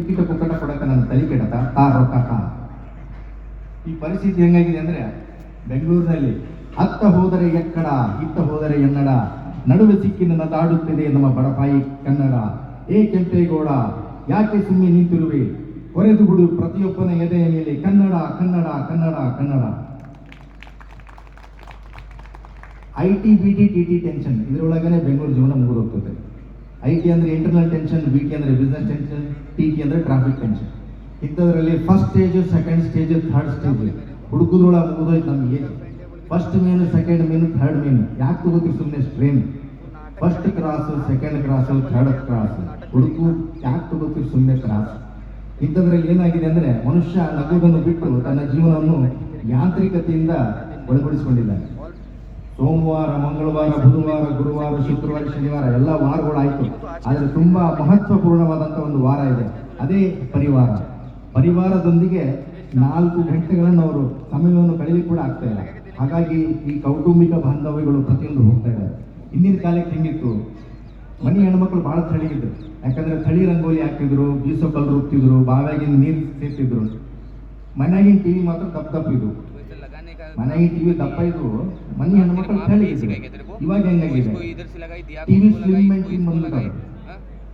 Ticket ಪುಕ್ಕಟ ಕೊಡಕ್ಕೆ ನನ್ನ ತಲೆ ಕೆಡತ ರೊಕ್ಕ. ಈ ಪರಿಸ್ಥಿತಿ ಹೆಂಗಾಗಿದೆ ಅಂದರೆ, ಬೆಂಗಳೂರಿನಲ್ಲಿ ಅತ್ತ ಹೋದರೆ ಎಕ್ಕಡ, ಇತ್ತ ಹೋದರೆ ಎನ್ನಡ, ನಡುವೆ ಸಿಕ್ಕಿ ನನ್ನ ತಾಡುತ್ತಿದೆ ನಮ್ಮ ಬಡಪಾಯಿ ಕನ್ನಡ. ಕೆಂಪೇಗೌಡ ಯಾಕೆ ಸುಮ್ಮನೆ ನಿಂತಿರುವೆ, ಕೊರೆದು ಬಿಡು ಪ್ರತಿಯೊಬ್ಬನ ಎದೆಯ ಮೇಲೆ Kannada Kannada Kannada Kannada. IT BT TT tension, ಇದರೊಳಗನೆ ಬೆಂಗಳೂರು ಜೀವನ ಮುಗಿದೋಗ್ತದೆ. IT ಅಂದರೆ ಇಂಟರ್ನಲ್ ಟೆನ್ಷನ್, BT ಅಂದರೆ ಬಿಸ್ನೆಸ್ ಟೆನ್ಷನ್, TT ಅಂದರೆ ಟ್ರಾಫಿಕ್ ಟೆನ್ಷನ್. ಇಂಥದ್ರಲ್ಲಿ first stage, second stage, third stage ಹುಡುಕುದ್ರೊಳಗೆ ಮುಗಿದೋಯ್ತು ನಮಗೆ. First main, second main, third main. ಯಾಕೆ ತಗೋತೀವಿ ಸುಮ್ಮನೆ strain? First cross, second cross, third cross ಹುಡುಕು. ಯಾಕೆ ತಗೋತೀವಿ ಸುಮ್ಮನೆ ಕ್ರಾಸ್? ಇಂಥದ್ರಲ್ಲಿ ಏನಾಗಿದೆ ಅಂದರೆ, ಮನುಷ್ಯ ನಗುವುದನ್ನು ಬಿಟ್ಟು ತನ್ನ ಜೀವನವನ್ನು ಯಾಂತ್ರಿಕತೆಯಿಂದ ಒಳಪಡಿಸಿಕೊಂಡಿದ್ದಾನೆ. ಸೋಮವಾರ, ಮಂಗಳವಾರ, ಬುಧವಾರ, ಗುರುವಾರ, ಶುಕ್ರವಾರ, ಶನಿವಾರ ಎಲ್ಲ ವಾರಗಳಾಯಿತು. ಆದರೆ ತುಂಬ ಮಹತ್ವಪೂರ್ಣವಾದಂಥ ಒಂದು ವಾರ ಇದೆ, ಅದೇ ಪರಿವಾರ. ಪರಿವಾರದೊಂದಿಗೆ 4 ಗಂಟೆಗಳನ್ನು ಅವರು ಸಮಯವನ್ನು ಕಳೀಲಿಕ್ಕೆ ಕೂಡ ಆಗ್ತಾ ಇಲ್ಲ. ಹಾಗಾಗಿ ಈ ಕೌಟುಂಬಿಕ ಬಾಂಧವ್ಯಗಳು ಪ್ರತಿಯೊಂದು ಹೋಗ್ತಾ ಇದ್ದಾರೆ. ಹಿಂದಿನ ಕಾಲಕ್ಕೆ ಹೆಂಗಿತ್ತು, ಮನೆ ಹೆಣ್ಮಕ್ಳು ಭಾಳ ಥಳಿಗಿದ್ರು. ಯಾಕಂದರೆ ಥಳಿ ರಂಗೋಲಿ ಹಾಕ್ತಿದ್ರು, ಬೀಸೋ ಕಲ್ಲು ರುಬ್ತಿದ್ರು, ಬಾವಿಯಾಗಿನ ನೀರು ಸೇರ್ತಿದ್ರು. ಮನೆಯಾಗಿನ TV ಮಾತ್ರ ದಪ್ಪಿದ್ರು. ಮನೆಗೆ TV ದಪ್ಪ ಇದ್ರು, ಮನೆ ಹೆಣ್ಮಕ್ಳು ಥಳಿಗಿದ್ರು. ಇವಾಗ ಹೆಂಗಾಗಿದೆ, TV ಸ್ಲಿಮ್ ಅಂಡ್ ಟ್ರಿಮ್ ಬಂದ್ಬಿಟ್ಟಾರೆ.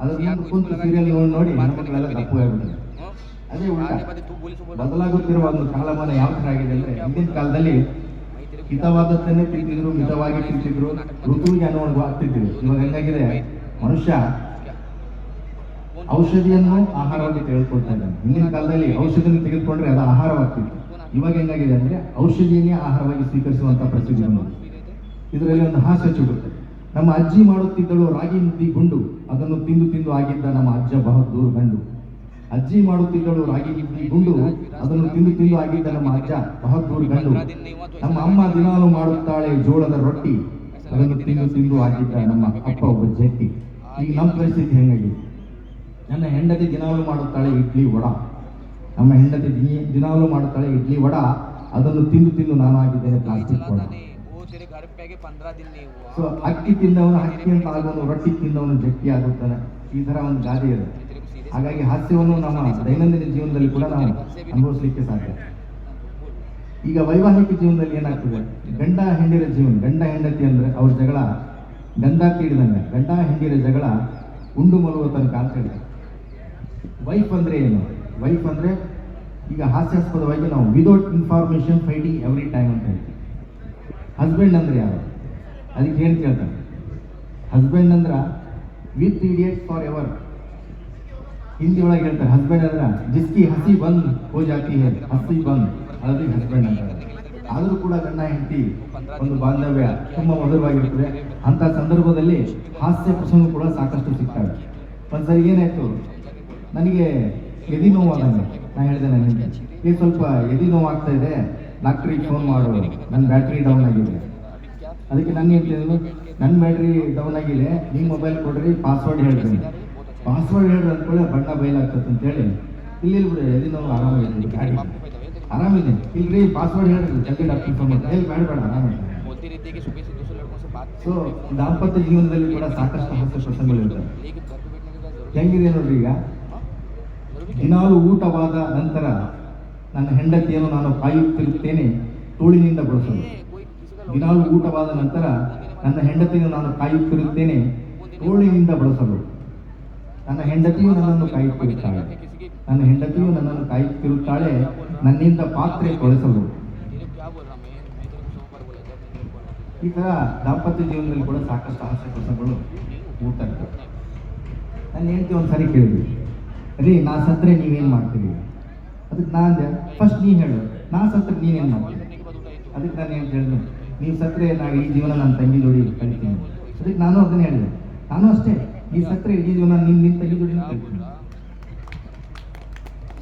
ಅದ್ರ ಮುಂದೆ ಕುಂತು ಸೀರಿಯಲ್ ನೋಡಿ ಹೆಣ್ಮಕ್ಳೆಲ್ಲ ದಪ್ಪ ಆಗ್ಬಿಟ್ಟಿದೆ. ಅದೇ ಉಲ್ಟ ಬದಲಾಗುತ್ತಿರುವ ಒಂದು ಕಾಲಮಾನ ಯಾವ ಥರ ಆಗಿದೆ ಅಂದರೆ, ಹಿಂದಿನ ಕಾಲದಲ್ಲಿ ಹಿತವಾದದ್ದನ್ನೇ ತಿಂತಿದ್ರು, ಮಿತವಾಗಿ ತಿಂತಿದ್ರು, ಋತುವಿಗೆ ಅನುಗುಣವಾಗ್ತಿದ್ರು. ಇವಾಗ ಹೆಂಗಾಗಿದೆ, ಮನುಷ್ಯ ಔಷಧಿಯನ್ನು ಆಹಾರವಾಗಿ ತೆಗೆದುಕೊಳ್ತಾ ಇದ್ದಾನೆ. ಹಿಂದಿನ ಕಾಲದಲ್ಲಿ ಔಷಧಿಯನ್ನು ತೆಗೆದುಕೊಂಡ್ರೆ ಅದು ಆಹಾರವಾಗ್ತಿತ್ತು. ಇವಾಗ ಹೆಂಗಾಗಿದೆ ಅಂದರೆ, ಔಷಧಿಯನ್ನೇ ಆಹಾರವಾಗಿ ಸ್ವೀಕರಿಸುವಂಥ ಪರಿಸ್ಥಿತಿ ಬಂದಿದೆ. ಇದರಲ್ಲಿ ಒಂದು ಹಾಸ್ಯ ಚುಡುತ್ತೆ. ನಮ್ಮ ಅಜ್ಜಿ ಮಾಡುತ್ತಿದ್ದಳು ರಾಗಿ ಮುದ್ದಿ ಗುಂಡು, ಅದನ್ನು ತಿಂದು ತಿಂದು ಆಗಿದ್ದ ನಮ್ಮ ಅಜ್ಜ ಬಹದ್ದೂರು ಗಂಡು. ಅಜ್ಜಿ ಮಾಡುತ್ತಿದ್ದಳು ರಾಗಿ ಮುದ್ದಿ ಗುಂಡು, ಅದನ್ನು ತಿಂದು ತಿಂದು ಆಗಿದ್ದ ನಮ್ಮ ಅಜ್ಜ ಬಹದ್ದೂರು ಗಂಡು. ನಮ್ಮ ಅಮ್ಮ ದಿನಾಲು ಮಾಡುತ್ತಾಳೆ ಜೋಳದ ರೊಟ್ಟಿ, ಅದನ್ನು ತಿಂದು ತಿಂದು ಆಗಿದ್ದ ನಮ್ಮ ಅಪ್ಪ ಒಬ್ಬ ಜಟ್ಟಿ. ಈಗ ನಮ್ಮ ಪರಿಸ್ಥಿತಿ ಹೆಂಗಾಗಿದೆ, ನನ್ನ ಹೆಂಡತಿ ದಿನಾಲು ಮಾಡುತ್ತಾಳೆ ಇಡ್ಲಿ ವಡ, ನಮ್ಮ ಹೆಂಡತಿ ದಿನಾಲು ಮಾಡುತ್ತಾಳೆ ಇಡ್ಲಿ ವಡ, ಅದನ್ನು ತಿಂದು ತಿಂದು ನಾನು ಆಗಿದ್ದೇನೆ ಪ್ಲಾಸ್ಟಿಕ್ ವಡ. ಸೊ ಅಕ್ಕಿ ತಿಂದವನು ಅಕ್ಕಿ ಅಂತ ಆಗೋನು, ರೊಟ್ಟಿ ತಿಂದವನು ಜಟ್ಟಿ ಆಗುತ್ತಾನೆ. ಈ ಥರ ಒಂದು ಗಾದೆ ಇದೆ. ಹಾಗಾಗಿ ಹಾಸ್ಯವನ್ನು ನಮ್ಮ ದೈನಂದಿನ ಜೀವನದಲ್ಲಿ ಕೂಡ ನಾವು ಅನುಭವಿಸಲಿಕ್ಕೆ ಸಾಧ್ಯ. ಈಗ ವೈವಾಹಿಕ ಜೀವನದಲ್ಲಿ ಏನಾಗ್ತದೆ, ಗಂಡ ಹೆಂಡಿರ ಜೀವನ, ಗಂಡ ಹೆಂಡತಿ ಅಂದರೆ ಅವ್ರ ಜಗಳ ಗಂಧ ತೀಡಿದಂಗೆ, ಗಂಡ ಹೆಂಡಿರ ಜಗಳ ಉಂಡು ಮಲುವ ತನಕ ಅಂತ ಹೇಳಿದೆ. ವೈಫ್ ಅಂದರೆ ಏನು? ವೈಫ್ ಅಂದರೆ ಈಗ ಹಾಸ್ಯಾಸ್ಪದವಾಗಿ ನಾವು without information fighting every time ಅಂತ ಹೇಳ್ತೀವಿ. ಹಸ್ಬೆಂಡ್ ಅಂದರೆ ಯಾರು? ಅದಕ್ಕೆ ಏನು ಕೇಳ್ತಾರೆ, ಹಸ್ಬೆಂಡ್ ಅಂದ್ರೆ with idiot for ever. Hindi ಒಳಗೆ ಹೇಳ್ತಾರೆ ಹಸ್ಬೆಂಡ್ ಅಂದ್ರೆ ಜಿಸ್ಕಿ ಹಸಿ ಬಂದ್ ಹೋ ಜಾತಿ ಹೇ ಹಸಿ ಬಂದ್, ಅದಕ್ಕೆ ಹಸ್ಬೆಂಡ್ ಅಂತಾರೆ. ಆದರೂ ಕೂಡ ಗಂಡ ಹೆಂಡತಿ ಒಂದು ಬಾಂಧವ್ಯ ತುಂಬ ಮಧುರವಾಗಿರ್ತದೆ. ಅಂಥ ಸಂದರ್ಭದಲ್ಲಿ ಹಾಸ್ಯ ಪ್ರಸಂಗ ಕೂಡ ಸಾಕಷ್ಟು ಸಿಗ್ತವೆ. ಒಂದ್ಸರಿ ಏನಾಯಿತು, ನನಗೆ ಎದೆ ನೋವಾದಂಗೆ. ನಾನು ಹೇಳಿದೆ ನನ್ನ ಹೆಂಡತಿ, ಈಗ ಸ್ವಲ್ಪ ಎದೆ ನೋವಾಗ್ತಾ ಇದೆ, ಡಾಕ್ಟ್ರಿಗೆ ಫೋನ್ ಮಾಡು, ನನ್ನ ಬ್ಯಾಟ್ರಿ ಡೌನ್ ಆಗಿದೆ. ಅದಕ್ಕೆ ನನ್ನ ಹೇಳ್ತಿದ್ರು, ನನ್ನ ಬ್ಯಾಟ್ರಿ ಡೌನ್ ಆಗಿದೆ, ನಿಮ್ಮ ಮೊಬೈಲ್ ಕೊಡ್ರಿ, ಪಾಸ್ವರ್ಡ್ ಹೇಳ್ತೀನಿ. ಪಾಸ್ವರ್ಡ್ ಹೇಳ್ರಿ ಅಂದ್ಕೊಳ್ಳಿ ಬಣ್ಣ ಬಯಲಾಗ್ತದೆ ಅಂತೇಳಿ, ಇಲ್ಲಿ ಬಿಡಿ ಎದೆ ನೋವು ಆರಾಮಾಗಿದೆ, ಗಾಡಿ ಆರಾಮಿದೆ, ಇಲ್ರಿ ಪಾಸ್ವರ್ಡ್ ಹೇಳ್ರಿ ಜಲ್ದಿ ಡಾಕ್ಟ್ರಿಗೆ ಫೋನ್ ಮಾಡಿ, ಹೇಳಿ ಬೇಡ ಆರಾಮಿದೆ. ಸೊ ದಾಂಪತ್ಯ ಜೀವನದಲ್ಲಿ ಕೂಡ ಸಾಕಷ್ಟು ಹಾಸ್ಯ ಪ್ರಸಂಗಗಳು ಇರ್ತವೆ. ಹೆಂಗಿದೆ ನೋಡ್ರಿ, ಈಗ ದಿನಾಲು ಊಟವಾದ ನಂತರ ನನ್ನ ಹೆಂಡತಿಯನ್ನು ನಾನು ಕಾಯುತ್ತಿರುತ್ತೇನೆ ತೋಳಿನಿಂದ ಬಳಸಲು. ದಿನಾಲು ಊಟವಾದ ನಂತರ ನನ್ನ ಹೆಂಡತಿಯನ್ನು ನಾನು ಕಾಯುತ್ತಿರುತ್ತೇನೆ ತೋಳಿನಿಂದ ಬಳಸಲು. ನನ್ನ ಹೆಂಡತಿಯು ನನ್ನನ್ನು ಕಾಯುತ್ತಿರುತ್ತಾಳೆ, ನನ್ನ ಹೆಂಡತಿಯು ನನ್ನನ್ನು ಕಾಯುತ್ತಿರುತ್ತಾಳೆ ನನ್ನಿಂದ ಪಾತ್ರೆ ತೊಳೆಸಲು. ಈ ಥರ ದಾಂಪತ್ಯ ಜೀವನದಲ್ಲಿ ಕೂಡ ಸಾಕಷ್ಟು ಹಾಸ್ಯ ಪ್ರಸಂಗಗಳು ಊಟ ಇರ್ತವೆ. ನನ್ನ ಹೆಂಡತಿ ಒಂದು ಸರಿ ಕೇಳಿದ್ವಿ, ರೀ ನಾ ಸತ್ತರೆ ನೀವೇನು ಮಾಡ್ತೀರಿ? ಅದಕ್ಕೆ ನಾನು ಅಂದೆ, ಫಸ್ಟ್ ನೀನು ಹೇಳು, ನಾ ಸತ್ತರೆ ನೀನೇನು ಮಾಡ್ತೀನಿ? ಅದಕ್ಕೆ ನಾನು ಏನು ಹೇಳಿದೆ, ನೀವು ಸತ್ತರೆ ನಾನು ಈ ಜೀವನ ನನ್ನ ತಂಗಿ ಜೋಡಿ ಕಲಿತೀನಿ. ಅದಕ್ಕೆ ನಾನು ಅದನ್ನೇ ಹೇಳಿದೆ, ನಾನು ಅಷ್ಟೇ, ಈ ಸತ್ತರೆ ಈ ಜೀವನ ನಿನ್ನ ತಂಗಿ ಜೋಡಿ ಕಲಿತೀನಿ.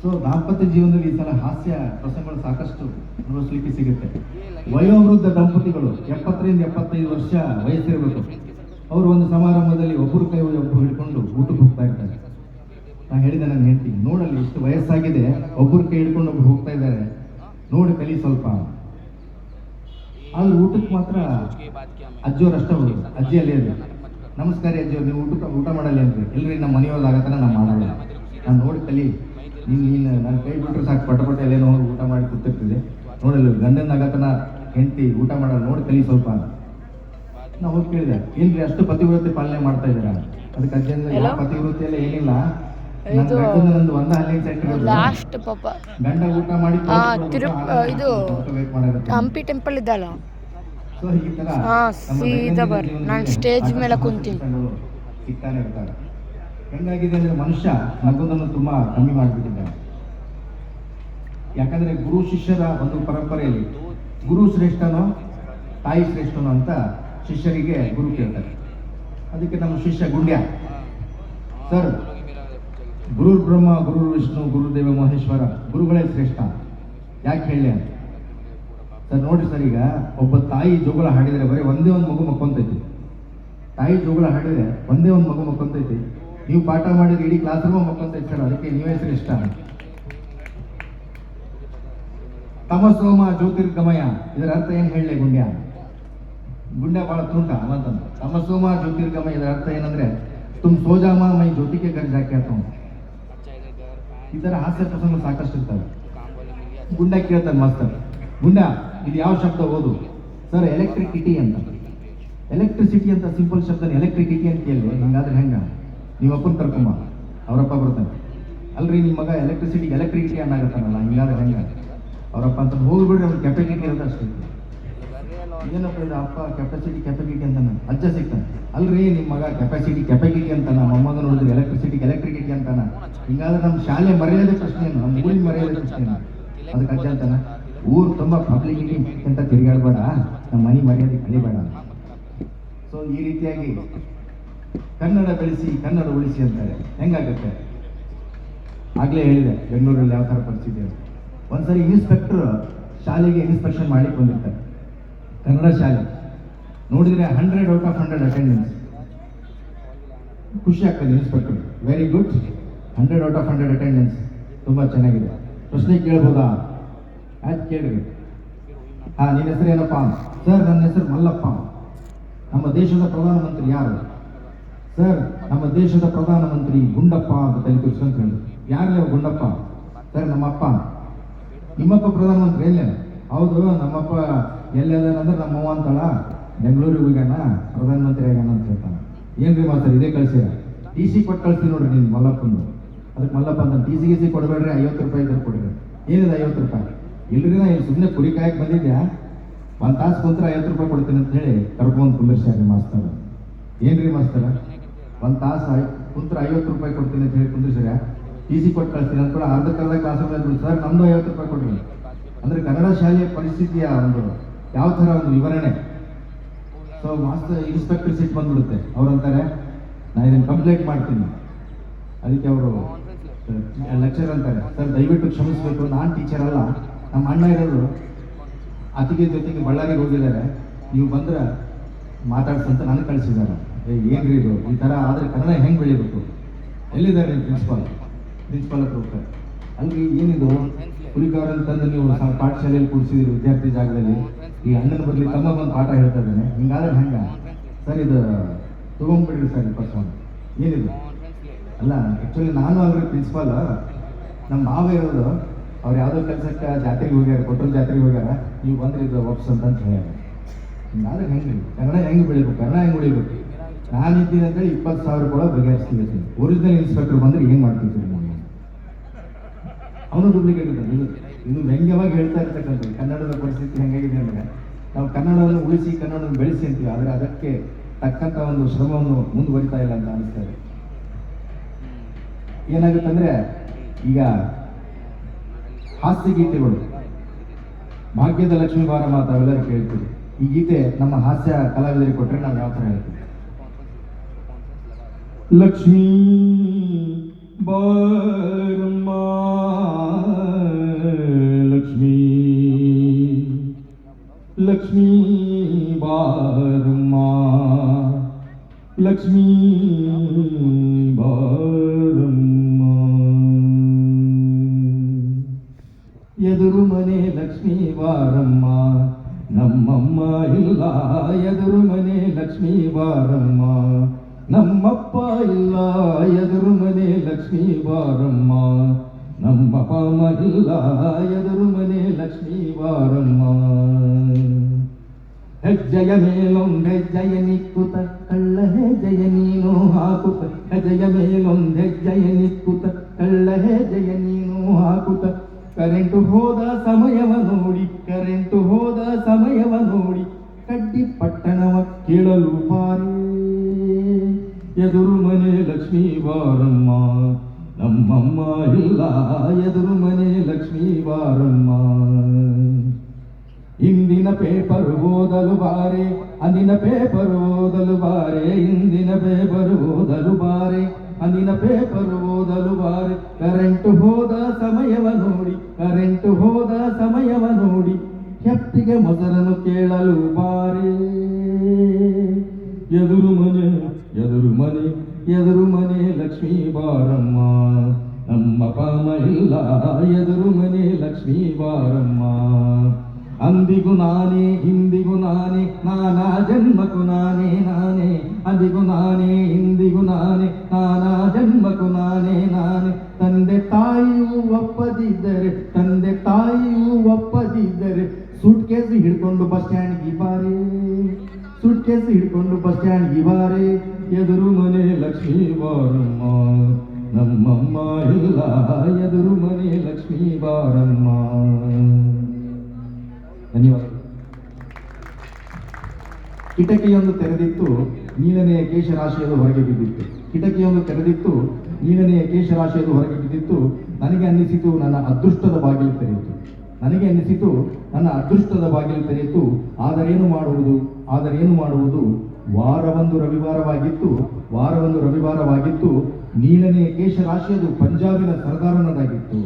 ಸೊ ದಾಂಪತ್ಯ ಜೀವನದಲ್ಲಿ ಈ ಥರ ಹಾಸ್ಯ ಪ್ರಸಂಗಗಳು ಸಾಕಷ್ಟು ಅನುಭವಿಸಲಿಕ್ಕೆ ಸಿಗುತ್ತೆ. ವಯೋವೃದ್ಧ ದಂಪತಿಗಳು 70ರಿಂದ 75 ವರ್ಷ ವಯಸ್ಸಿರಬೇಕು. ಅವರು ಒಂದು ಸಮಾರಂಭದಲ್ಲಿ ಒಬ್ಬರು ಕೈ ಒಬ್ಬರು ಹಿಡ್ಕೊಂಡು ಊಟಕ್ಕೆ ಹೋಗ್ತಾ ಇರ್ತಾರೆ. ನಾನು ಹೇಳಿದೆ ನನ್ನ ಹೆಂಡತಿ, ನೋಡಲ್ಲಿ ಎಷ್ಟು ವಯಸ್ಸಾಗಿದೆ, ಒಬ್ಬರು ಕೈ ಹಿಡ್ಕೊಂಡು ಒಬ್ರು ಹೋಗ್ತಾ ಇದ್ದಾರೆ, ನೋಡಿ ಕಲಿ ಸ್ವಲ್ಪ. ಆದ್ರೆ ಊಟಕ್ಕೆ ಮಾತ್ರ ಅಜ್ಜಿಯವ್ರು ಅಷ್ಟೇ ಹೋದ್ರು, ಅಜ್ಜಿ ಅಲ್ಲಿ ನಮಸ್ಕಾರ ಅಜ್ಜಿಯವ್ರು, ನೀವು ಊಟ ಮಾಡಲ್ಲ ಅಂತ. ಎಲ್ರಿ ನಮ್ಮ ಮನೆಯವ್ರದ್ದಾಗತ್ತಾನೆ ನಾವು ಮಾಡಲ್ಲ. ನಾನು ನೋಡಿ ಕಲಿ. ನೀನು ನನ್ನ ಕೈ ಬಿಟ್ಟರೆ ಸಾಕು, ಪಟ ಎಲ್ಲೇನೋ ಊಟ ಮಾಡಿ ಕೂತಿರ್ತಿದೆ. ನೋಡಲ್ಲ ಗಂಡನ ಆಗತನ ಹೆಂಡತಿ ಊಟ ಮಾಡಲ್ಲ, ನೋಡಿ ಕಲಿ ಸ್ವಲ್ಪ. ನಾವು ಹೋಗಿ ಕೇಳಿದೆ, ಏನ್ರಿ ಅಷ್ಟು ಪತಿವ್ರತೆ ಪಾಲನೆ ಮಾಡ್ತಾ ಇದ್ದೀರಾ? ಅದಕ್ಕೆ ಅಜ್ಜಂದ್ರೆ ಪತಿವ್ರತೆ ಎಲ್ಲ ಏನಿಲ್ಲ, ನಂದು ಒಂದ ಹಳ್ಳಿ ಸೆಂಟರ್ ಲಾಸ್ಟ್ ಪಾಪ ಗಂಡ ಊಟ ಮಾಡಿ ಇದು ಹಂಪಿ ಟೆಂಪಲ್ ಇದ್ದಲ್ಲ, ಸೊ ಈ ತರ ಸೀದಾ ಬರ್ರಿ, ನಾನು ಸ್ಟೇಜ್ ಮೇಲೆ ಕುಂತೀನಿ. ಸಿಗ್ತಾನೆ ಇರ್ತಾರೆ. ಹೆಂಗಾಗಿದೆ ಅಂದ್ರೆ ಮನುಷ್ಯ ನಗೋದನ್ನು ತುಂಬಾ ಕಮ್ಮಿ ಮಾಡಿಬಿಟ್ಟಿದ್ದಾನೆ. ಯಾಕಂದ್ರೆ ಗುರು ಶಿಷ್ಯರ ಒಂದು ಪರಂಪರೆಯಲ್ಲಿ ಗುರು ಶ್ರೇಷ್ಠನೋ ತಾಯಿ ಶ್ರೇಷ್ಠನೋ ಅಂತ ಶಿಷ್ಯರಿಗೆ ಗುರು ಕೇಳ್ತಾರೆ. ಅದಕ್ಕೆ ನಮ್ಮ ಶಿಷ್ಯ ಗುಂಡ್ಯ ಸರ್, ಗುರು ಬ್ರಹ್ಮ ಗುರು ವಿಷ್ಣು ಗುರುದೇವ ಮಹೇಶ್ವರ, ಗುರುಗಳೇ ಶ್ರೇಷ್ಠ, ಯಾಕೆ ಹೇಳಿ ಅಂತ. ಸರ್ ನೋಡಿ ಸರ್, ಈಗ ಒಬ್ಬ ತಾಯಿ ಜೋಗಳ ಹಾಡಿದರೆ ಬರೀ ಒಂದೇ ಒಂದು ಮಗು ಮಕ್ಕೊಂತೈತಿ. ತಾಯಿ ಜೋಗಳ ಹಾಡಿದರೆ ಒಂದೇ ಒಂದು ಮಗು ಮಕ್ಕೊಂತೈತಿ. ನೀವು ಪಾಠ ಮಾಡಿದ್ರೆ ಇಡೀ ಕ್ಲಾಸ್ ರೂಮ್ ಮಕ್ಕೊಂತೈತಿ ಸರ್, ಅದಕ್ಕೆ ನೀವೇ ಶ್ರೇಷ್ಠ. ತಮಸೋಮ ಜ್ಯೋತಿರ್ಗಮಯ, ಇದರ ಅರ್ಥ ಏನು ಹೇಳಲಿ ಗುಂಡ್ಯ? ಗುಂಡ್ಯ ಭಾಳ ತುಂಟ ಅವಂತಂದ. ತಮಸೋಮ ಜ್ಯೋತಿರ್ಗಮಯ ಇದರ ಅರ್ಥ ಏನಂದ್ರೆ ತುಮ್ ಸೋಜಾಮ ಮೈ ಜ್ಯೋತಿಗೆ ಗರ್ಜ್ ಹಾಕಿ ಅಂತ. ಈ ಥರ ಹಾಸ್ಯ ಪ್ರಸಂಗ ಸಾಕಷ್ಟು ಇರ್ತವೆ. ಗುಂಡ್ಯ ಕೇಳ್ತಾನೆ ಮಾಸ್ತರ್, ಗುಂಡ್ಯ ಇದು ಯಾವ ಶಬ್ದ ಓದು? ಸರ್ ಎಲೆಕ್ಟ್ರಿಸಿಟಿ ಅಂತ. ಎಲೆಕ್ಟ್ರಿಸಿಟಿ ಅಂತ ಸಿಂಪಲ್ ಶಬ್ದ, ಎಲೆಕ್ಟ್ರಿಸಿಟಿ ಅಂತ ಕೇಳಿ. ಹಿಂಗಾದ್ರೆ ಹೆಂಗ? ನಿಮ್ಮ ಅಪ್ಪನ ಕರ್ಕೊಂಬ, ಅವರಪ್ಪ ಬರ್ತಾನೆ. ಅಲ್ರಿ ನಿಮ್ಮ ಮಗ ಎಲೆಕ್ಟ್ರಿಸಿಟಿ ಅನ್ನಾಗತ್ತಾನಲ್ಲ, ಹಿಂಗಾದ್ರೆ ಹೆಂಗ? ಅವರಪ್ಪ ಅಂತ ಹೋಗ್ಬಿಡ್ರಿ, ಅವ್ರ ಕೆಪಾಸಿಟಿ ಇರುತ್ತೆ ಅಷ್ಟೇ. ಏನಪ್ಪ ಇದು ಅಪ್ಪ ಕೆಪಾಸಿಟಿ ಅಂತಾನೆ. ಅಜ್ಜ ಸಿಗ್ತಾನೆ, ಅಲ್ರಿ ನಿಮ್ಮ ಮಗ ಕೆಪಾಸಿಟಿ ಅಂತಾನ, ಮೊಮ್ಮಗ ನೋಡಿದ್ರೆ ಎಲೆಕ್ಟ್ರಿಸಿಟಿ ಅಂತಾನ. ಹಿಂಗಾದ್ರೆ ನಮ್ಮ ಶಾಲೆ ಮರ್ಯಾದೆ ಪ್ರಶ್ನೆ ಏನು, ನಮ್ಮ ಊರಿನ ಮರ್ಯಾದೆ ಪ್ರಶ್ನೆ ಏನು? ಅದಕ್ಕೆ ಅಜ್ಜ ಅಂತಾನ, ಊರು ತುಂಬ ಪಬ್ಲಿಸಿಟಿ ಅಂತ ತಿರುಗಾಡಬೇಡ, ನಮ್ಮ ಮನೆ ಮರ್ಯಾದೆ ಕಳಿಬೇಡ. ಸೊ ಈ ರೀತಿಯಾಗಿ ಕನ್ನಡ ಬೆಳೆಸಿ ಕನ್ನಡ ಉಳಿಸಿ ಅಂತಾರೆ. ಹೆಂಗಾಗುತ್ತೆ? ಆಗಲೇ ಹೇಳಿದೆ ಬೆಂಗಳೂರಲ್ಲಿ ಯಾವ ಥರ ಪರಿಸ್ಥಿತಿ ಅಂತ. ಒಂದ್ಸರಿ ಇನ್ಸ್ಪೆಕ್ಟರ್ ಶಾಲೆಗೆ ಇನ್ಸ್ಪೆಕ್ಷನ್ ಮಾಡ್ಲಿಕ್ಕೆ ಬಂದಿರ್ತಾರೆ, ಕನ್ನಡ ಶಾಲೆ. ನೋಡಿದರೆ 100 ಔಟ್ ಆಫ್ 100 ಅಟೆಂಡೆನ್ಸ್. ಖುಷಿ ಆಗ್ತದೆ inspector, very good, 100 out of 100 attendance, ತುಂಬ ಚೆನ್ನಾಗಿದೆ. ಪ್ರಶ್ನೆ ಕೇಳ್ಬೋದಾ? ಆಯ್ತು ಕೇಳ್ರಿ. ನಿನ್ನ ಹೆಸರು ಏನಪ್ಪ? ಸರ್ ನನ್ನ ಹೆಸರು ಮಲ್ಲಪ್ಪ. ನಮ್ಮ ದೇಶದ ಪ್ರಧಾನಮಂತ್ರಿ ಯಾರು? ಸರ್ ನಮ್ಮ ದೇಶದ ಪ್ರಧಾನಮಂತ್ರಿ ಗುಂಡಪ್ಪ ಅಂತ ತಲೆ ತೋರಿಸ್ಕೊಂತ ಹೇಳಿ. ಯಾರೇ ಗುಂಡಪ್ಪ? ಸರ್ ನಮ್ಮಪ್ಪ. ನಿಮ್ಮಪ್ಪ ಪ್ರಧಾನಮಂತ್ರಿ ಎಲ್ಲೇ? ಹೌದು, ನಮ್ಮಪ್ಪ ಎಲ್ಲೇದಂದ್ರೆ ನಮ್ಮವ್ವ ಅಂತಳ ಬೆಂಗಳೂರಿಗೆ ಹೋಗ್ಯಾನ, ಪ್ರಧಾನಮಂತ್ರಿ ಆಗ್ಯಾನ ಅಂತ ಹೇಳ್ತಾನೆ. ಏನ್ರಿ ಮಾಸ್ತರ್ ಇದೇ ಕಳ್ಸಿರ? ಟಿ ಸಿ ಕೊಟ್ಟು ಕಳಿಸ್ತೀವಿ ನೋಡ್ರಿ ನೀನು ಮಲ್ಲಪ್ಪಂದು. ಅದಕ್ಕೆ ಮಲ್ಲಪ್ಪ ಅಂತ ಟಿ ಸಿ ಕೊಡಬೇಡ್ರಿ, 50 ರೂಪಾಯಿ ಇದ್ರೆ ಕೊಡ್ರಿ. ಏನಿದೆ 50 ರೂಪಾಯಿ? ಇಲ್ರಿ ನಾ ಸುಮ್ಮನೆ ಕುರಿ ಕಾಯಕ್ಕೆ ಬಂದಿದ್ಯಾ, ಒಂದು ತಾಸು ಕುಂತ್ರೆ 50 ರೂಪಾಯಿ ಕೊಡ್ತೀನಿ ಅಂತ ಹೇಳಿ ಕರ್ಕೊಂಡು ಕುಂದಿರ್ಸ್ಯಾರಿ ಮಾಸ್ತರ್. ಏನ್ರಿ ಮಾಸ್ತರ, ಒಂದು ತಾಸು ಕುಂತ್ರೆ 50 ರೂಪಾಯಿ ಕೊಡ್ತೀನಿ ಅಂತ ಹೇಳಿ ಕುಂದಿರ್ಸ್ಯಾರ, ಟಿ ಸಿ ಕೊಟ್ಟು ಕಳಿಸ್ತೀನಿ ಅಂತ ಕೂಡ ಅರ್ಧಕ್ಕರ್ಧ ಕ್ಲಾಸ್ ರೂಮ್ ಸರ್ ನಮ್ದು 50 ರೂಪಾಯಿ ಕೊಡ್ರಿ. ಅಂದರೆ ಕನ್ನಡ ಶಾಲೆಯ ಪರಿಸ್ಥಿತಿಯ ಒಂದು ಯಾವ ಥರ ಒಂದು ವಿವರಣೆ. ಸೊ ಮಾಸ್ತರ್ ಇನ್ಸ್ಪೆಕ್ಟರ್ ಸಿಟ್ ಬಂದ್ಬಿಡುತ್ತೆ. ಅವ್ರಂತಾರೆ, ನಾನು ಇದನ್ನು ಕಂಪ್ಲೇಂಟ್ ಮಾಡ್ತೀನಿ. ಅದಕ್ಕೆ ಅವರು ಲೆಕ್ಚರ್ ಅಂತಾರೆ, ಸರ್ ದಯವಿಟ್ಟು ಕ್ಷಮಿಸಬೇಕು, ನಾನು ಟೀಚರ್ ಅಲ್ಲ, ನಮ್ಮ ಅಣ್ಣ ಇರೋದು ಅತಿಗೆ ಜೊತೆಗೆ ಬಳ್ಳಾರಿಗೆ ಹೋಗಿದ್ದಾರೆ, ನೀವು ಬಂದ್ರೆ ಮಾತಾಡ್ಸಂತ ನನಗೆ ಕಳಿಸಿದ್ದಾರೆ. ಏನ್ರಿ ಇದು ಈ ಥರ ಆದರೆ ಕನ್ನಡ ಹೆಂಗೆ ಬೆಳಿಬೇಕು? ಎಲ್ಲಿದ್ದಾರೆ ನೀವು ಪ್ರಿನ್ಸಿಪಾಲ್ ಹತ್ರ ಹೋಗ್ತಾರೆ. ಅಲ್ರಿ ಏನಿದು ಹುಲಿಗಾರನ್ ತಂದು ನೀವು ಪಾಠಶಾಲೆಯಲ್ಲಿ ಕೂಡಿಸಿದ್ರಿ ವಿದ್ಯಾರ್ಥಿ ಜಾಗದಲ್ಲಿ, ಈ ಅಣ್ಣನ ಬರಲಿ ತಮ್ಮ ಬಂದು ಪಾಠ ಹೇಳ್ತಾ ಇದ್ದಾನೆ, ಹಿಂಗಾದ್ರೆ ಹೆಂಗ? ಸರ್ ಇದು ತೊಗೊಂಡ್ಬಿಡ್ರಿ ಸರ್ 20. ಏನಿದು? ಅಲ್ಲ ಆ್ಯಕ್ಚುಲಿ ನಾನು ಅಲ್ರಿ ಪ್ರಿನ್ಸಿಪಾಲ್, ನಮ್ಮ ಮಾವ ಇರೋದು, ಅವ್ರು ಯಾವುದೋ ಕೆಲಸಕ್ಕೆ ಜಾತ್ರೆಗೆ ಹೋಗ್ಯಾರ, ಕೊಟ್ಟರು ಜಾತ್ರೆಗೆ ಹೋಗ್ಯಾರ, ನೀವು ಬಂದ್ರೆ ಇದು ವಾಪಸ್ ಅಂತ ಹೇಳ್ಯಾರ. ಹಿಂಗಾದ್ರೆ ಹೆಂಗೆ ಕನ್ನಡ ಹೆಂಗೆ ಬೆಳಿಬೇಕು, ಕನ್ನಡ ಹೆಂಗೆ ಉಳಿಬೇಕು? ನಾನು ಇದ್ದೀನಿ ಅಂತೇಳಿ 20,000 ಕೂಡ ಬಗೆಹರಿಸ್ತೀವಿ. ಒರಿಜಿನಲ್ ಇನ್ಸ್ಪೆಕ್ಟರ್ ಬಂದ್ರೆ ಏನು ಮಾಡ್ತಿದ್ದೀರಿ? ಅವನು ಡೂಪ್ಲಿಕೇಟ್ ಇದ್ದಾನೆ. ಇದು ವ್ಯಂಗ್ಯವಾಗಿ ಹೇಳ್ತಾ ಇರ್ತಕ್ಕಂಥದ್ದು ಕನ್ನಡದ ಪರಿಸ್ಥಿತಿ ಹೆಂಗಾಗಿದೆ ಅಂದರೆ, ನಾವು ಕನ್ನಡವನ್ನು ಉಳಿಸಿ ಕನ್ನಡವನ್ನು ಬೆಳೆಸಿ ಅಂತೀವಿ, ಆದರೆ ಅದಕ್ಕೆ ತಕ್ಕಂಥ ಒಂದು ಶ್ರಮವನ್ನು ಮುಂದುವರಿತಾ ಇಲ್ಲ ಅಂತ ಅನಿಸ್ತಾ ಇದೆ. ಏನಾಗುತ್ತಂದ್ರೆ ಈಗ ಹಾಸ್ಯ ಗೀತೆಗಳು, ಭಾಗ್ಯದ ಲಕ್ಷ್ಮೀ ಬಾರಮ್ಮ ತಾವೆಲ್ಲರೂ ಕೇಳ್ತೀವಿ. ಈ ಗೀತೆ ನಮ್ಮ ಹಾಸ್ಯ ಕಲಾವಿದರಿಗೆ ಕೊಟ್ಟರೆ ನಾವು ಯಾವ ಥರ ಹೇಳ್ತೀವಿ? ಲಕ್ಷ್ಮೀ ಬಾರಮ್ಮ ಲಕ್ಷ್ಮೀ ಲಕ್ಷ್ಮೀ ಬಾರಮ್ಮ ಲಕ್ಷ್ಮೀ ಬಾರಮ್ಮ. ಎದುರು ಮನೆ ಲಕ್ಷ್ಮೀ ಬಾರಮ್ಮ, ನಮ್ಮಮ್ಮ ಇಲ್ಲ ಎದುರು ಮನೆ ಲಕ್ಷ್ಮೀ ಬಾರಮ್ಮ, ನಮ್ಮಪ್ಪ ಇಲ್ಲ ಎದುರು ಮನೆ ಲಕ್ಷ್ಮೀ ಬಾರಮ್ಮ, ನಮ್ಮಪ್ಪ ಇಲ್ಲ ಎದುರು ಮನೆ ಲಕ್ಷ್ಮೀ ಬಾರಮ್ಮ. ಹೆಜ್ಜೆಯ ಮೇಲೊಂದೆಜ್ಜೆಯ ನಿಕ್ಕುತ ಕಳ್ಳ ಹೆಜ್ಜೆಯ ನೀನು ಹಾಕುತ್ತ, ಹೆಜ್ಜೆಯ ಮೇಲೊಂದೆಜ್ಜೆಯ ನಿಕ್ಕುತ ಕಳ್ಳ ಹೆಜ್ಜೆಯ ನೀನು ಹಾಕುತ್ತ. ಕರೆಂಟು ಹೋದ ಸಮಯವ ನೋಡಿ, ಕರೆಂಟು ಹೋದ ಸಮಯವ ನೋಡಿ, ಕಡ್ಡಿ ಪಟ್ಟಣವ ಕೇಳಲು ಬಾರೇ ಎದುರು ಮನೆ ಲಕ್ಷ್ಮೀ ಬಾರಮ್ಮ, ನಮ್ಮಮ್ಮ ಇಲ್ಲ ಎದುರು ಮನೆ ಲಕ್ಷ್ಮೀ ಬಾರಮ್ಮ. ಇಂದಿನ ಪೇಪರ್ ಓದಲು ಬಾರೆ, ಅಂದಿನ ಪೇಪರ್ ಓದಲು ಬಾರೆ, ಇಂದಿನ ಪೇಪರ್ ಓದಲು ಬಾರೆ, ಅಂದಿನ ಪೇಪರ್ ಓದಲು ಬಾರೆ. ಕರೆಂಟು ಹೋದ ಸಮಯವ ನೋಡಿ, ಕರೆಂಟು ಹೋದ ಸಮಯವ ನೋಡಿ, ಹೆಪ್ಪಿಗೆ ಮೊಸರನ್ನು ಕೇಳಲು ಬಾರೆ ಎದುರು ಮನೆ ಎದುರು ಮನೆ ಎದುರು ಮನೆ ಲಕ್ಷ್ಮೀ ಬಾರಮ್ಮ, ನಮ್ಮ ಪಾಮ ಇಲ್ಲ ಎದುರು ಮನೆ ಲಕ್ಷ್ಮೀ ಬಾರಮ್ಮ. ಅಂದಿಗೂ ನಾನೇ ಇಂದಿಗೂ ನಾನೇ, ನಾನಾ ಜನ್ಮಕ್ಕೂ ನಾನೇ ನಾನೇ, ಅಂದಿಗೂ ನಾನೇ ಇಂದಿಗೂ ನಾನೇ, ನಾನಾ ಜನ್ಮಕ್ಕೂ ನಾನೇ ನಾನೇ. ತಂದೆ ತಾಯಿಯೂ ಒಪ್ಪದಿದ್ದರೆ, ತಂದೆ ತಾಯಿಯೂ ಒಪ್ಪದಿದ್ದರೆ, ಸೂಟ್ ಕೇಸ್ ಹಿಡ್ಕೊಂಡು ಬಸ್ ಸ್ಟ್ಯಾಂಡ್ಗೆ ಬಾರೆ, ಸೂಟ್ ಕೇಸ್ ಹಿಡ್ಕೊಂಡು ಬಸ್ ಸ್ಟ್ಯಾಂಡ್ಗೆ ಬಾರೆ ಎದುರು ಮನೆ ಲಕ್ಷ್ಮೀ ಬಾರಮ್ಮ, ನಮ್ಮಮ್ಮ ಇಲ್ಲ ಎದುರು ಮನೆ ಲಕ್ಷ್ಮೀ ಬಾರಮ್ಮ. ಧನ್ಯವಾದಗಳು. ಕಿಟಕಿಯೊಂದು ತೆರೆದಿತ್ತು, ನೀಲನೆಯ ಕೇಶರಾಶಿಯದು ಹೊರಗೆ ಬಿದ್ದಿತ್ತು. ಕಿಟಕಿಯೊಂದು ತೆರೆದಿತ್ತು, ನೀಲನೆಯ ಕೇಶರಾಶಿಯದು ಹೊರಗೆ ಬಿದ್ದಿತ್ತು. ನನಗೆ ಅನ್ನಿಸಿತು ನನ್ನ ಅದೃಷ್ಟದ ಬಾಗಿಲು ತೆರೆಯಿತು, ನನಗೆ ಅನ್ನಿಸಿತು ನನ್ನ ಅದೃಷ್ಟದ ಬಾಗಿಲು ತೆರೆಯಿತು. ಆದರೇನು ಮಾಡುವುದು, ಆದರೇನು ಮಾಡುವುದು. ವಾರವೊಂದು ರವಿವಾರವಾಗಿತ್ತು, ವಾರವೊಂದು ರವಿವಾರವಾಗಿತ್ತು. ನೀಲನೆಯ ಕೇಶರಾಶಿಯದು ಪಂಜಾಬಿನ ಸರ್ದಾರನದಾಗಿತ್ತು.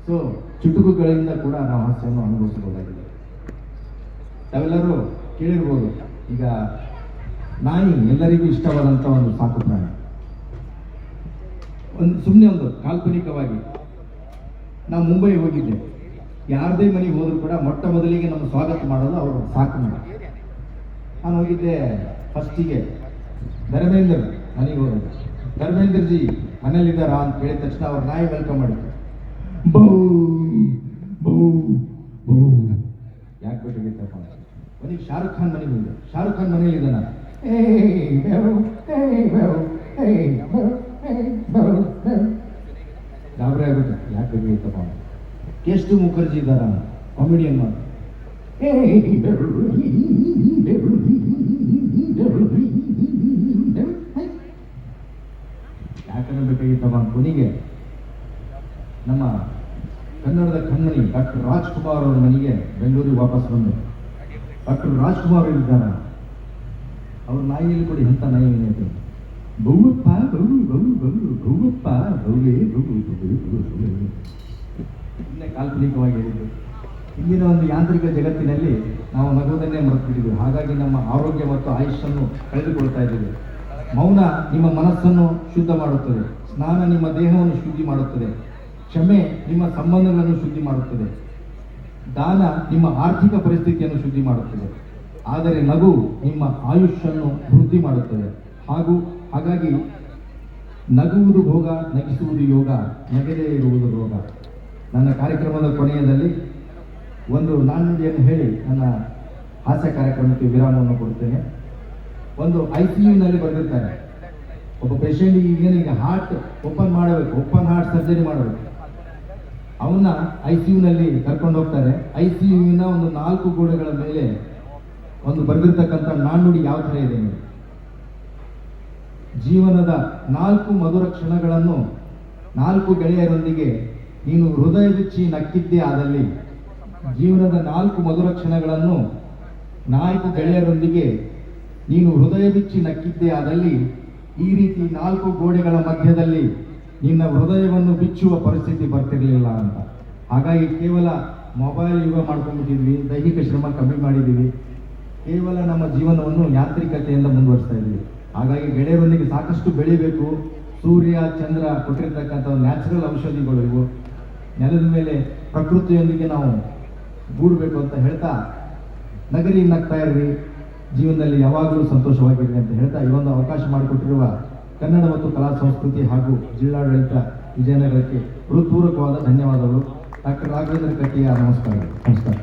ಸೊ ಚುಟುಕುಗಳಿಂದ ಕೂಡ ನಾವು ಹಾಸ್ಯವನ್ನು ಅನುಭವಿಸಬಹುದಾಗಿದೆ. ತಾವೆಲ್ಲರೂ ಕೇಳಿರ್ಬೋದು, ಈಗ ನಾಯಿ ಎಲ್ಲರಿಗೂ ಇಷ್ಟವಾದಂಥ ಒಂದು ಸಾಕು ಪ್ರಾಣಿ. ಸುಮ್ಮನೆ ಒಂದು ಕಾಲ್ಪನಿಕವಾಗಿ ನಾವು ಮುಂಬೈ ಹೋಗಿದ್ದೆ, ಯಾರದೇ ಮನೆಗೆ ಹೋದ್ರು ಕೂಡ ಮೊಟ್ಟ ಮೊದಲಿಗೆ ನಮ್ಮ ಸ್ವಾಗತ ಮಾಡೋದು ಅವರು ಸಾಕು ಮನೆ. ನಾನು ಹೋಗಿದ್ದೆ ಫಸ್ಟಿಗೆ ಧರ್ಮೇಂದ್ರ ಮನೆಗೆ ಹೋಗೋದು. ಧರ್ಮೇಂದ್ರ ಜಿ ಮನೇಲಿದ್ದಾರಾ ಅಂತ ಕೇಳಿದ ತಕ್ಷಣ ಅವ್ರ ನಾಯಿ ವೆಲ್ಕಮ್ ಮಾಡಿದ್ರು. ಬೌ ಬೌ ಬೌ. ಯಾಕೆ ಬೇಕಾಗಿತ್ತಪ್ಪ? ಮನೆಗೆ ಶಾರುಖ್ ಖಾನ್ ಮನೆಗೆ ಹೋಗಿದ್ದೆ. ಶಾರುಖ್ ಖಾನ್ ಮನೇಲಿ ಇದ್ದಾನ. ಗಾಬರಿ ಆಗ್ಬಿಟ್ಟು ಯಾಕೆ ಬೇಕಾಗಿತ್ತಪ್ಪ? ಕೇಷ್ಟು ಮುಖರ್ಜಿ ಇದ್ದಾರ, ಕಾಮಿಡಿಯನ್ ಮಾಡಿ ಯಾಕಂದ್ರೆ ಬೇಕಾಗಿತ್ತಪ್ಪ. ಕೊನೆಗೆ ನಮ್ಮ ಕನ್ನಡದ ಕಣ್ಮಣಿ ಡಾಕ್ಟರ್ ರಾಜ್ಕುಮಾರ್ ಅವರ ಮನೆಗೆ ಬೆಂಗಳೂರಿಗೆ ವಾಪಸ್ ಬಂದು ಡಾಕ್ಟರ್ ರಾಜ್ಕುಮಾರ್ ಇದ್ದಾರ. ಅವ್ರ ನಾಯಿಯಲ್ಲಿ ಕೂಡ ಎಂಥ ನಾಯಿ ಏನೈತೆ, ಬೌವಪ್ಪ ಬೌ ಬೌ ಬೌ ಬೌವಪ್ಪ ಬೌವೇ ಬೌ ಬೌ. ಇನ್ನೇ ಕಾಲ್ಪನಿಕವಾಗಿ ಹೇಳಿದ್ದು. ಇಂದಿನ ಒಂದು ಯಾಂತ್ರಿಕ ಜಗತ್ತಿನಲ್ಲಿ ನಾವು ನಗುವುದನ್ನೇ ಮರೆತುಬಿಟ್ಟಿದ್ದೀವಿ. ಹಾಗಾಗಿ ನಮ್ಮ ಆರೋಗ್ಯ ಮತ್ತು ಆಯುಷ್ಯನ್ನು ಕಳೆದುಕೊಳ್ತಾ ಇದ್ದೀವಿ. ಮೌನ ನಿಮ್ಮ ಮನಸ್ಸನ್ನು ಶುದ್ಧ ಮಾಡುತ್ತದೆ, ಸ್ನಾನ ನಿಮ್ಮ ದೇಹವನ್ನು ಶುದ್ಧಿ ಮಾಡುತ್ತದೆ, ಕ್ಷಮೆ ನಿಮ್ಮ ಸಂಬಂಧಗಳನ್ನು ಶುದ್ಧಿ ಮಾಡುತ್ತದೆ, ದಾನ ನಿಮ್ಮ ಆರ್ಥಿಕ ಪರಿಸ್ಥಿತಿಯನ್ನು ಶುದ್ಧಿ ಮಾಡುತ್ತದೆ. ಆದರೆ ನಗು ನಿಮ್ಮ ಆಯುಷ್ಯನ್ನು ವೃದ್ಧಿ ಮಾಡುತ್ತದೆ. ಹಾಗಾಗಿ ನಗುವುದು ಭೋಗ, ನಗಿಸುವುದು ಯೋಗ, ನಗದೇ ಇರುವುದು ರೋಗ. ನನ್ನ ಕಾರ್ಯಕ್ರಮದ ಕೊನೆಯದಲ್ಲಿ ಒಂದು ನಾಣ್ಣುಡಿಯನ್ನು ಹೇಳಿ ನನ್ನ ಹಾಸ್ಯ ಕಾರ್ಯಕ್ರಮಕ್ಕೆ ವಿರಾಮವನ್ನು ಕೊಡುತ್ತೇನೆ. ಒಂದು ICUನಲ್ಲಿ ಬರೆದಿರ್ತಾರೆ, ಒಬ್ಬ ಪೇಷಂಟಿಗೆ ಈಗ ಹಾರ್ಟ್ ಓಪನ್ ಮಾಡಬೇಕು, ಓಪನ್ ಹಾರ್ಟ್ ಸರ್ಜರಿ ಮಾಡಬೇಕು. ಅವನ್ನ ICUನಲ್ಲಿ ಕರ್ಕೊಂಡು ಹೋಗ್ತಾರೆ. ICUವಿನ ಒಂದು 4 ಗೋಡೆಗಳ ಮೇಲೆ ಒಂದು ಬರೆದಿರ್ತಕ್ಕಂಥ ನಾಣ್ಣುಡಿ ಯಾವ ಥರ ಇದೆ ನೋಡಿ. ಜೀವನದ 4 ಮಧುರ ಕ್ಷಣಗಳನ್ನು 4 ಗೆಳೆಯರೊಂದಿಗೆ ನೀನು ಹೃದಯ ಬಿಚ್ಚಿ ನಕ್ಕಿದ್ದೇ ಆದಲ್ಲಿ, ಜೀವನದ 4 ಮಧುರ ಕ್ಷಣಗಳನ್ನು 4 ಗೆಳೆಯರೊಂದಿಗೆ ನೀನು ಹೃದಯ ಬಿಚ್ಚಿ ನಕ್ಕಿದ್ದೇ ಆದಲ್ಲಿ, ಈ ರೀತಿ 4 ಗೋಡೆಗಳ ಮಧ್ಯದಲ್ಲಿ ನಿನ್ನ ಹೃದಯವನ್ನು ಬಿಚ್ಚುವ ಪರಿಸ್ಥಿತಿ ಬರ್ತಿರಲಿಲ್ಲ ಅಂತ. ಹಾಗಾಗಿ ಕೇವಲ ಮೊಬೈಲ್ ಯುಗ ಮಾಡ್ಕೊಂಡ್ಬಿಟ್ಟಿದ್ವಿ, ದೈಹಿಕ ಶ್ರಮ ಕಮ್ಮಿ ಮಾಡಿದ್ದೀವಿ, ಕೇವಲ ನಮ್ಮ ಜೀವನವನ್ನು ಯಾಂತ್ರಿಕತೆಯಿಂದ ಮುಂದುವರಿಸ್ತಾ ಇದ್ದೀವಿ. ಹಾಗಾಗಿ ಗೆಳೆಯರೊಂದಿಗೆ ಸಾಕಷ್ಟು ಬೆಳಿಬೇಕು. ಸೂರ್ಯ ಚಂದ್ರ ಕೊಟ್ಟಿರ್ತಕ್ಕಂಥ ನ್ಯಾಚುರಲ್ ಔಷಧಿಗಳು ಇವು. ನೆಲದ ಮೇಲೆ ಪ್ರಕೃತಿಯೊಂದಿಗೆ ನಾವು ಗೂಡಬೇಕು ಅಂತ ಹೇಳ್ತಾ, ನಗರಿ ನಗ್ತಾ ಇರ್ರಿ, ಜೀವನದಲ್ಲಿ ಯಾವಾಗಲೂ ಸಂತೋಷವಾಗಿರಲಿ ಅಂತ ಹೇಳ್ತಾ ಈ ಒಂದು ಅವಕಾಶ ಮಾಡಿಕೊಟ್ಟಿರುವ ಕನ್ನಡ ಮತ್ತು ಕಲಾ ಸಂಸ್ಕೃತಿ ಹಾಗೂ ಜಿಲ್ಲಾಡಳಿತ ವಿಜಯನಗರಕ್ಕೆ ಹೃತ್ಪೂರ್ವಕವಾದ ಧನ್ಯವಾದಗಳು. ಡಾಕ್ಟರ್ ರಾಘವೇಂದ್ರ ಕಟ್ಟಿಯ ನಮಸ್ಕಾರಗಳು. ನಮಸ್ಕಾರ.